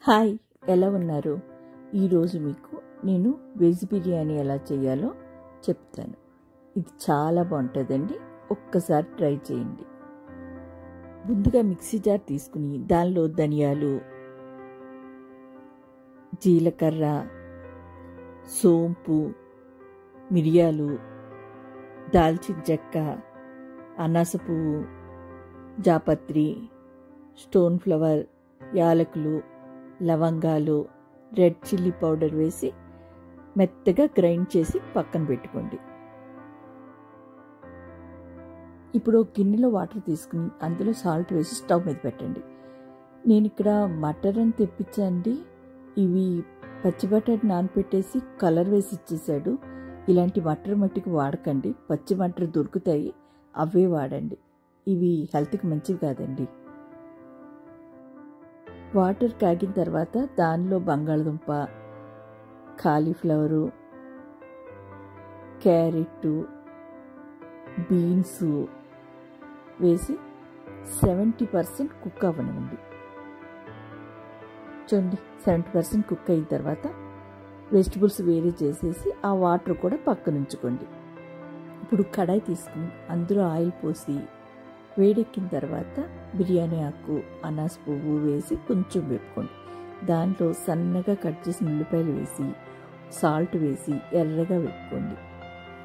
Hi, ఎలా ఉన్నారు? ఈరోజు మీకు నేను వెజ్ బిర్యానీ ఎలా చేయాలో చెప్తాను. ఇది చాలా బాగుంటుందండి, ఒక్కసారి ట్రై చేయండి. ముందుగా మిక్సీ జార్ తీసుకుని దానిలో ధనియాలు, జీలకర్ర, సోంపు, మిరియాలు, దాల్చిన చెక్క, అనాస పువ్వు, జాపత్రి, స్టోన్ ఫ్లవర్, యాలకులు, లవంగాలు, రెడ్ చిల్లీ పౌడర్ వేసి మెత్తగా గ్రైండ్ చేసి పక్కన పెట్టుకోండి. ఇప్పుడు ఒక గిన్నెలో వాటర్ తీసుకుని అందులో సాల్ట్ వేసి స్టవ్ మీద పెట్టండి. నేను ఇక్కడ మటర్ అని తెప్పించండి. ఇవి పచ్చి బటర్ నానపెట్టేసి కలర్ వేసి ఇచ్చేసాడు. ఇలాంటి మటర్ మట్టికి వాడకండి, పచ్చి మటర్ దొరుకుతాయి, అవే వాడండి. ఇవి హెల్త్కి మంచివి కాదండి. వాటర్ కాగిన తర్వాత దానిలో బంగాళదుంప, కాలీఫ్లవరు, క్యారెట్, బీన్స్ వేసి 70% కుక్ అవ్వనివ్వండి. చూడండి, 70% కుక్ అయిన తర్వాత వెజిటబుల్స్ వేరే చేసేసి ఆ వాటర్ కూడా పక్కన ఉంచుకోండి. ఇప్పుడు కడాయి తీసుకుని అందులో ఆయిల్ పోసి వేడెక్కిన తర్వాత బిర్యానీ ఆకు, అనాస పువ్వు వేసి కొంచెం వేపుకోండి. దాంట్లో సన్నగా కట్ చేసిన ఉల్లిపాయలు వేసి సాల్ట్ వేసి ఎర్రగా వేపుకోండి.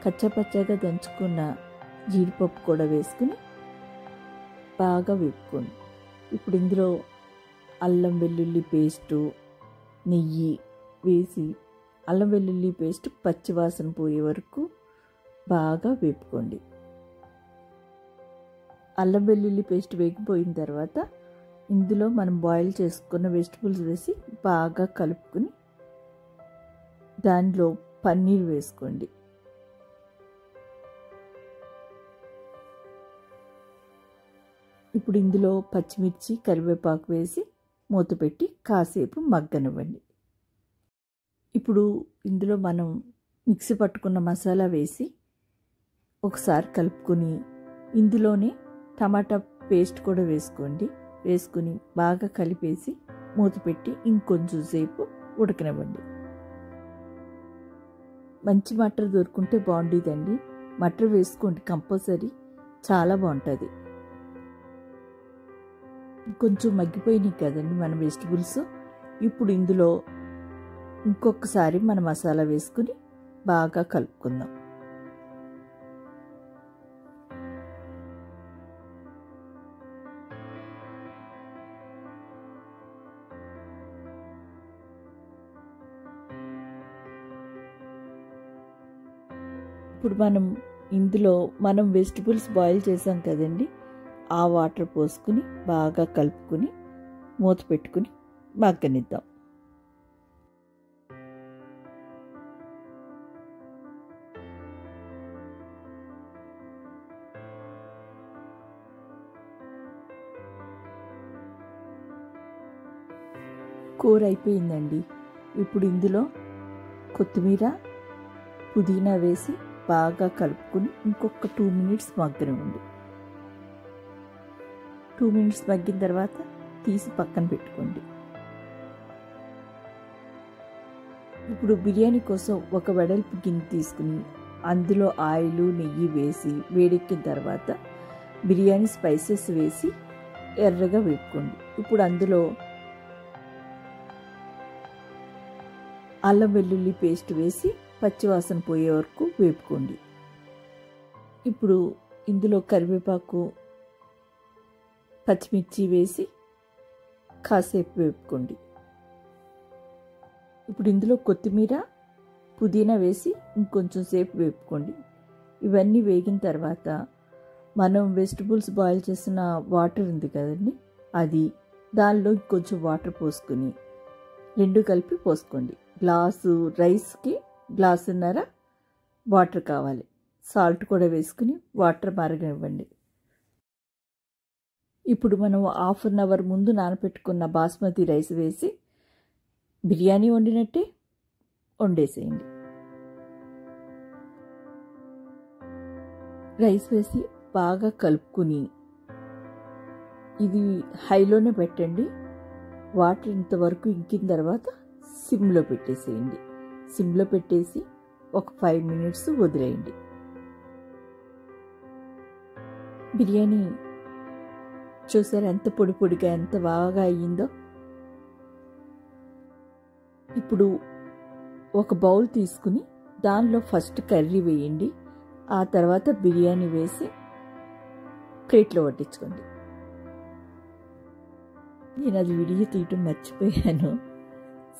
కచ్చాపచ్చాగా దంచుకున్న జీడిపప్పు కూడా వేసుకుని బాగా వేపుకోండి. ఇప్పుడు ఇందులో అల్లం వెల్లుల్లి పేస్టు, నెయ్యి వేసి అల్లం వెల్లుల్లి పేస్ట్ పచ్చివాసన పోయే వరకు బాగా వేపుకోండి. అల్లం వెల్లుల్లి పేస్ట్ వేగిపోయిన తర్వాత ఇందులో మనం బాయిల్ చేసుకున్న వెజిటబుల్స్ వేసి బాగా కలుపుకుని దానిలో పన్నీర్ వేసుకోండి. ఇప్పుడు ఇందులో పచ్చిమిర్చి, కరివేపాకు వేసి మూత పెట్టి కాసేపు మగ్గనివ్వండి. ఇప్పుడు ఇందులో మనం మిక్సీ పట్టుకున్న మసాలా వేసి ఒకసారి కలుపుకొని ఇందులోనే టమాటా పేస్ట్ కూడా వేసుకోండి. వేసుకుని బాగా కలిపేసి మూత పెట్టి ఇంకొంచెం సేపు ఉడకనివ్వండి. మంచి మటర్ దొరుకుంటే బాగుండేదండి, మటర్ వేసుకోండి కంపల్సరీ, చాలా బాగుంటుంది. కొంచెం మగ్గిపోయినాయి కదండి మన వెజిటబుల్స్. ఇప్పుడు ఇందులో ఇంకొకసారి మన మసాలా వేసుకుని బాగా కలుపుకుందాం. ఇప్పుడు ఇందులో మనం వెజిటబుల్స్ బాయిల్ చేసాం కదండి, ఆ వాటర్ పోసుకుని బాగా కలుపుకుని మూత పెట్టుకుని మగ్గనిద్దాం. కూర అయిపోయిందండి. ఇప్పుడు ఇందులో కొత్తిమీర, పుదీనా వేసి బాగా కలుపుకుని ఇంకొక 2 minutes మగ్గనివ్వండి. 2 minutes మగ్గిన తర్వాత తీసి పక్కన పెట్టుకోండి. ఇప్పుడు బిర్యానీ కోసం ఒక వెడల్పు గిన్నె తీసుకుని అందులో ఆయిల్, నెయ్యి వేసి వేడెక్కిన తర్వాత బిర్యానీ స్పైసెస్ వేసి ఎర్రగా వేపుకోండి. ఇప్పుడు అందులో అల్లం వెల్లుల్లి పేస్ట్ వేసి పచ్చివాసన పోయే వరకు వేపుకోండి. ఇప్పుడు ఇందులో కరివేపాకు, పచ్చిమిర్చి వేసి కాసేపు వేపుకోండి. ఇప్పుడు ఇందులో కొత్తిమీర, పుదీనా వేసి ఇంకొంచెం సేపు వేపుకోండి. ఇవన్నీ వేగిన తర్వాత మనం వెజిటబుల్స్ బాయిల్ చేసిన వాటర్ ఉంది కదండి, అది దానిలో కొంచెం వాటర్ పోసుకుని రెండు కలిపి పోసుకోండి. గ్లాసు రైస్కి గ్లాసున్నర వాటర్ కావాలి. సాల్ట్ కూడా వేసుకుని వాటర్ మరగనివ్వండి. ఇప్పుడు మనం 1/2 hour ముందు నానపెట్టుకున్న బాస్మతి రైస్ వేసి బిర్యానీ వండినట్టే వండేసేయండి. రైస్ వేసి బాగా కలుపుకుని ఇది హైలోనే పెట్టండి. వాటర్ ఇంతవరకు ఇంకిన తర్వాత సిమ్లో పెట్టేసేయండి. సిమ్లో పెట్టేసి ఒక 5 మినిట్స్ వదిలేయండి. బిర్యానీ చూసారా ఎంత పొడి పొడిగా ఎంత బాగా అయ్యిందో. ఇప్పుడు ఒక బౌల్ తీసుకుని దానిలో ఫస్ట్ కర్రీ వేయండి. ఆ తర్వాత బిర్యానీ వేసి ప్లేట్లో వడ్డించుకోండి. నేను అది వీడియో తీయటం మర్చిపోయాను,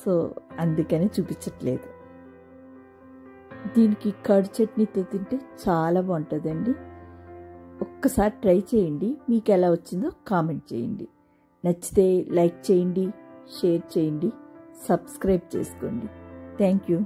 సో అందుకని చూపించట్లేదు. దీనికి కర్డ్ చట్నీతో తింటే చాలా బాగుంటుందండి. ఒక్కసారి ట్రై చేయండి. మీకు ఎలా వచ్చిందో కామెంట్ చేయండి. నచ్చితే లైక్ చేయండి, షేర్ చేయండి, సబ్స్క్రైబ్ చేసుకోండి. Thank you.